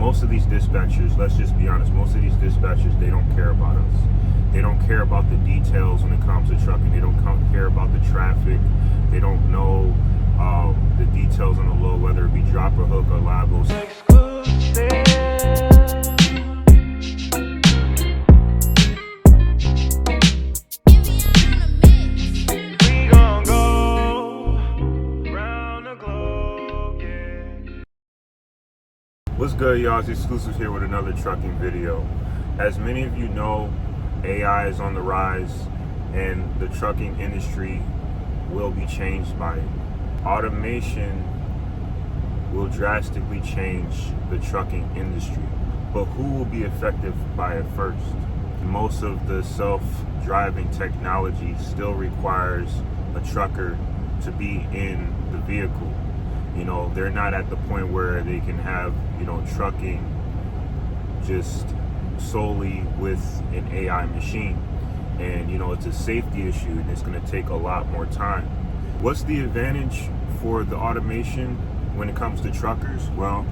most of these dispatchers, let's just be honest, most of these dispatchers, they don't care about us. They don't care about the details when it comes to trucking. They don't care about the traffic. They don't know the details on the load, whether it be drop or hook or live load. What's good, y'all? It's Exclusive here with another trucking video. As many of you know, AI is on the rise and the trucking industry will be changed by it. Automation will drastically change the trucking industry, but who will be affected by it first? Most of the self-driving technology still requires a trucker to be in the vehicle. You know, they're not at the point where they can have, trucking just solely with an AI machine. And, it's a safety issue and it's going to take a lot more time. What's the advantage for the automation when it comes to truckers? Well,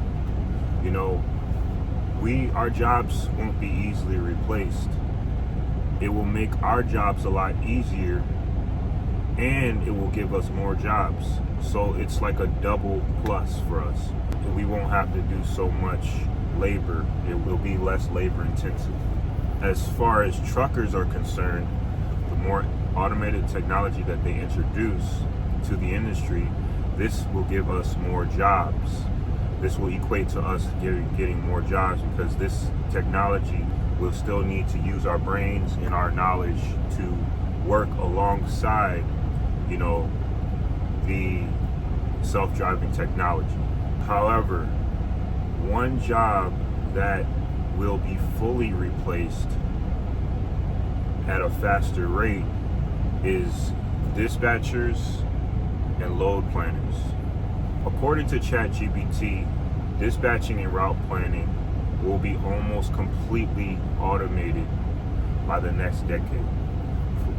our jobs won't be easily replaced. It will make our jobs a lot easier and it will give us more jobs. So it's like a double plus for us. We won't have to do so much labor. It will be less labor intensive. As far as truckers are concerned, the more automated technology that they introduce to the industry, this will give us more jobs. This will equate to us getting more jobs because this technology will still need to use our brains and our knowledge to work alongside the self-driving technology. However, one job that will be fully replaced at a faster rate is dispatchers and load planners. According to ChatGPT, dispatching and route planning will be almost completely automated by the next decade.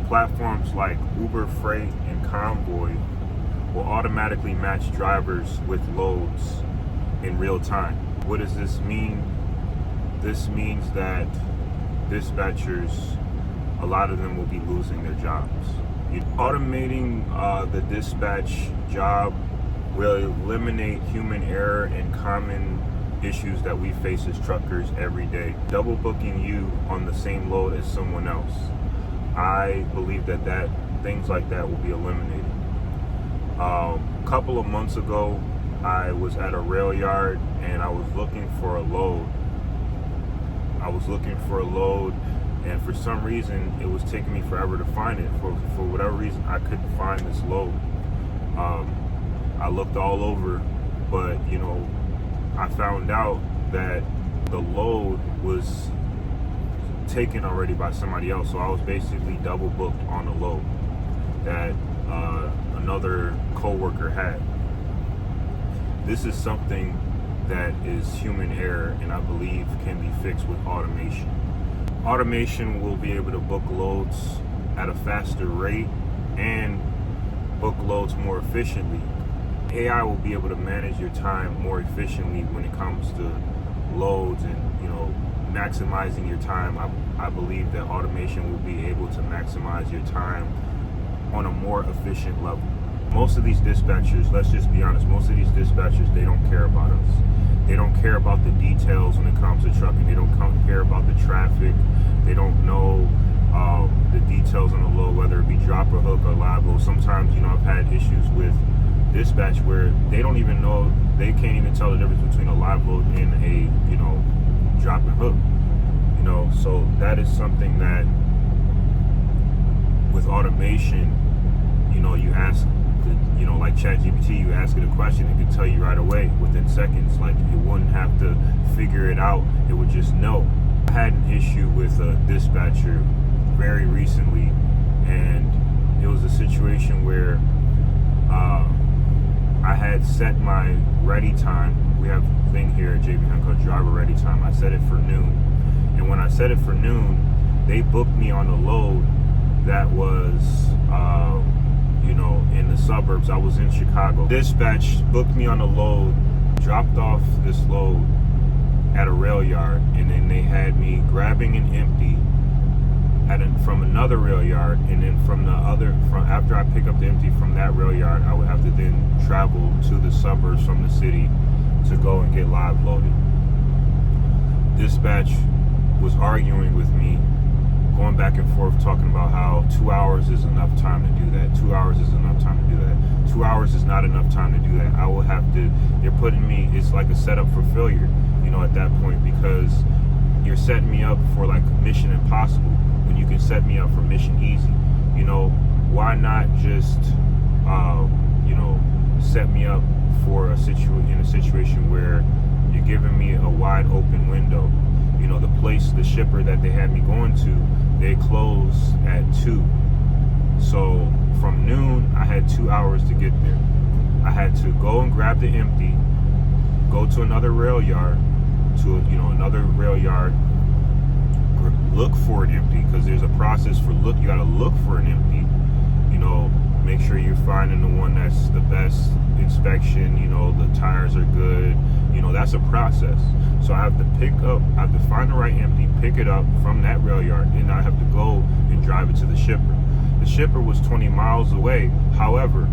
Platforms like Uber Freight and Convoy will automatically match drivers with loads in real time. What does this mean? This means that dispatchers, a lot of them will be losing their jobs. Automating the dispatch job will eliminate human error and common issues that we face as truckers every day. Double booking you on the same load as someone else. I believe that things like that will be eliminated. A couple of months ago, I was at a rail yard and I was looking for a load. And for some reason, it was taking me forever to find it. For whatever reason, I couldn't find this load. I looked all over, but I found out that the load was taken already by somebody else. So I was basically double booked on a load that another co-worker had. This is something that is human error and I believe can be fixed with automation. Automation will be able to book loads at a faster rate and book loads more efficiently. AI will be able to manage your time more efficiently when it comes to loads and maximizing your time. I believe that automation will be able to maximize your time on a more efficient level. Most of these dispatchers, let's just be honest, most of these dispatchers, they don't care about us. They don't care about the details when it comes to trucking. They don't care about the traffic. They don't know the details on the load, whether it be drop or hook or live load. Sometimes, I've had issues with dispatch where they don't even know, they can't even tell the difference between a live load and a, drop and hook. So that is something that with automation, you ask, like ChatGPT, you ask it a question, it can tell you right away within seconds. Like, you wouldn't have to figure it out, it would just know. I had an issue with a dispatcher very recently, and it was a situation where I had set my ready time. We have a thing here at JB Hunt called driver ready time. I set it for noon. And when I set it for noon, they booked me on a load that was, in the suburbs. I was in Chicago. Dispatch booked me on a load, dropped off this load at a rail yard, and then they had me grabbing an empty from another rail yard, and then from after I pick up the empty from that rail yard, I would have to then travel to the suburbs from the city to go and get live loaded. Dispatch was arguing with me, going back and forth, talking about how 2 hours is enough time to do that. 2 hours is enough time to do that. 2 hours is not enough time to do that. I will have to, they're putting me, it's like a setup for failure, at that point, because you're setting me up for like Mission Impossible when you can set me up for Mission Easy. Why not just, set me up for in a situation where you're giving me a wide open window. The shipper that they had me going to, they close at 2. So from noon, I had 2 hours to get there. I had to go and grab the empty, go to another rail yard, look for an empty, because there's a process for you gotta look for an empty, make sure you're finding the one that's the best inspection, the tires are good, that's a process. So I have to find the right empty, pick it up from that rail yard, and I have to go and drive it to the shipper. The shipper was 20 miles away. However,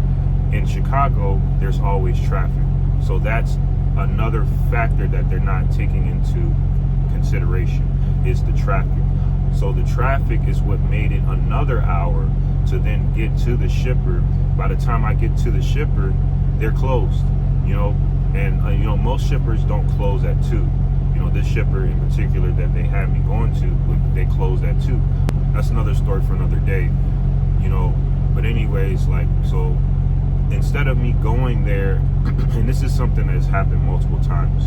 in Chicago, there's always traffic. So that's another factor that they're not taking into consideration, is the traffic. So the traffic is what made it another hour to then get to the shipper. By the time I get to the shipper, they're closed, and most shippers don't close at 2. This shipper in particular that they had me going to, they closed at 2. That's another story for another day, but anyways, so instead of me going there, and this is something that's happened multiple times,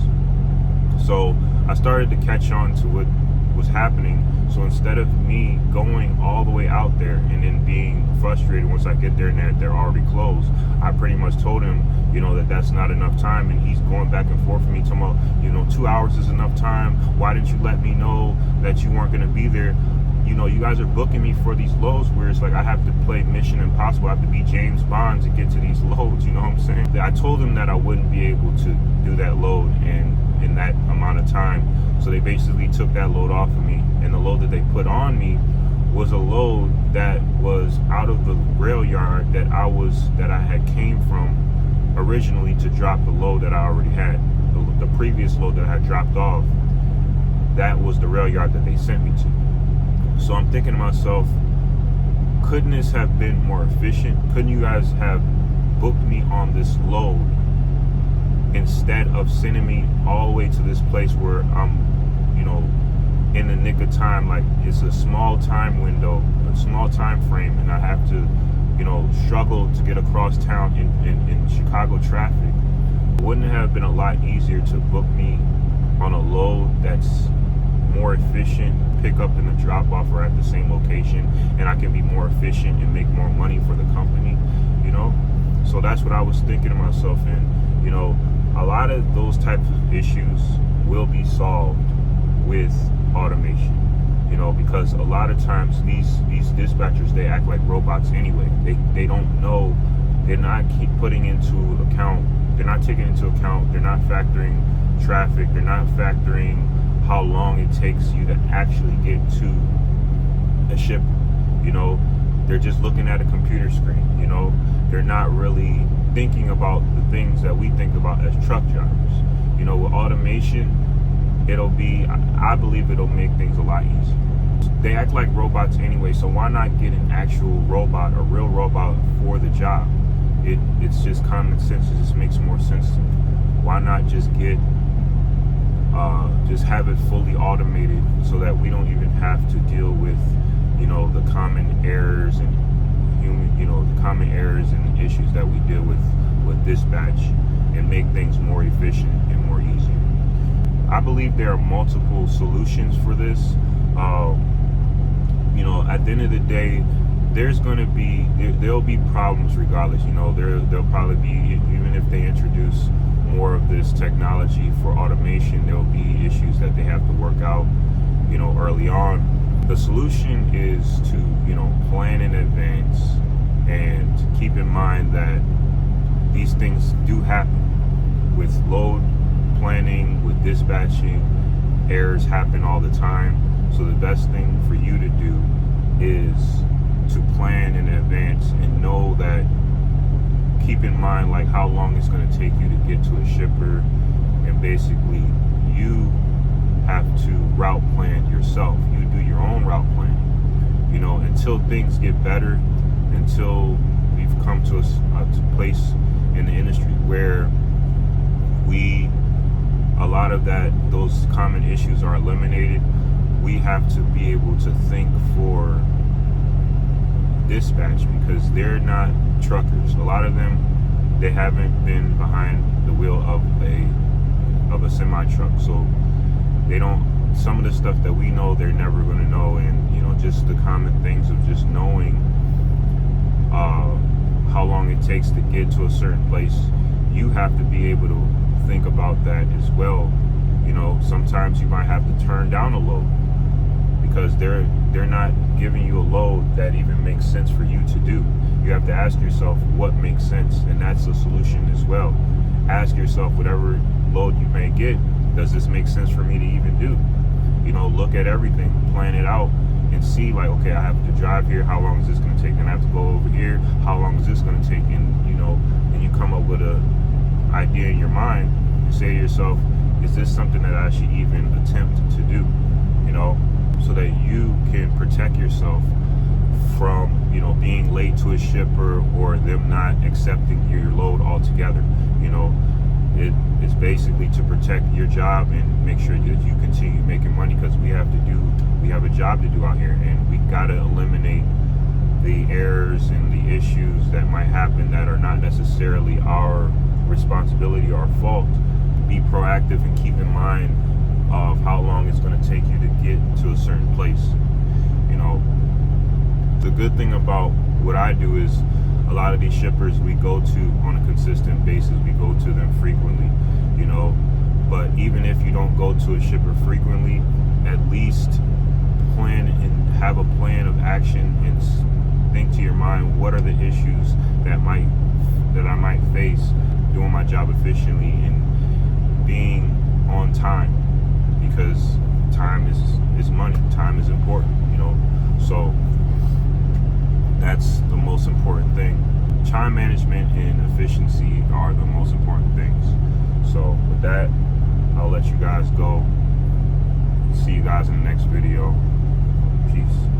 so I started to catch on to what was happening. So instead of me going all the way out there and then being frustrated once I get there and they're already closed, I pretty much told him, that's not enough time, and he's going back and forth with me, talking about, 2 hours is enough time. Why didn't you let me know that you weren't going to be there? You guys are booking me for these loads where it's like I have to play Mission Impossible. I have to be James Bond to get to these loads, you know what I'm saying? I told them that I wouldn't be able to do that load in that amount of time. So they basically took that load off of me, and the load that they put on me was a load that was out of the rail yard that I had came from originally to drop the load that I already had. The previous load that I had dropped off, that was the rail yard that they sent me to. So I'm thinking to myself, couldn't this have been more efficient? Couldn't you guys have booked me on this load instead of sending me all the way to this place where I'm, in the nick of time? Like, it's a small time window, a small time frame, and I have to, struggle to get across town in Chicago traffic. Wouldn't it have been a lot easier to book me on a load that's more efficient, pick up and the drop off are at the same location, and I can be more efficient and make more money for the company, So that's what I was thinking to myself, and a lot of those types of issues will be solved with automation, because a lot of times these dispatchers, they act like robots anyway. They don't know, they're not taking into account, they're not factoring traffic, they're not factoring how long it takes you to actually get to a ship. They're just looking at a computer screen. They're not really thinking about the things that we think about as truck drivers. With automation, I believe it'll make things a lot easier. They act like robots anyway, so why not get an actual robot, a real robot for the job? It's just common sense. It just makes more sense to me. Why not just just have it fully automated so that we don't even have to deal with, the common errors and the issues that we deal with dispatch, and make things more efficient and more easier. I believe there are multiple solutions for this. At the end of the day, there'll be problems regardless. There'll probably be, even if they introduce more of this technology for automation, there'll be issues that they have to work out, early on. The solution is to, plan in advance and to keep in mind that these things do happen with load planning, with dispatching. Errors happen all the time. So the best thing for you to do is to plan in advance and know that, keep in mind like how long it's going to take you to get to a shipper, and basically you have to route plan yourself. You do your own route planning, you know, until things get better, until we've come to a place in the industry where a lot of those common issues are eliminated. We have to be able to think for dispatch, because they're not truckers. A lot of them, they haven't been behind the wheel of a semi truck, so they don't, some of the stuff that we know they're never going to know. And you know, just the common things of just knowing how long it takes to get to a certain place, you have to be able to think about that as well. You know, sometimes you might have to turn down a load because they're not giving you a load that even makes sense for you to do. You have to ask yourself what makes sense, and that's a solution as well. Ask yourself, whatever load you may get, does this make sense for me to even do? You know, look at everything, plan it out, and see like, okay, I have to drive here, how long is this going to take? Then I have to go over here, how long is this going to take? And you know, then you come up with a idea in your mind and say to yourself, is this something that I should even attempt to do? You know, so that you can protect yourself from, you know, being late to a shipper or them not accepting your load altogether. You know, it's basically to protect your job and make sure that you continue making money, because we have a job to do out here, and we got to eliminate the errors and the issues that might happen that are not necessarily our responsibility or fault. Be proactive and keep in mind of how long it's going to take you to get to a certain place. You know, the good thing about what I do is a lot of these shippers we go to on a consistent basis, we go to them frequently, you know. But even if you don't go to a shipper frequently, at least plan and have a plan of action, and think to your mind, what are the issues that I might face doing my job efficiently and being on time, because time is money. Time is important, you know. So that's the most important thing. Time management and efficiency are the most important things. So with that, I'll let you guys go. See you guys in the next video. Peace.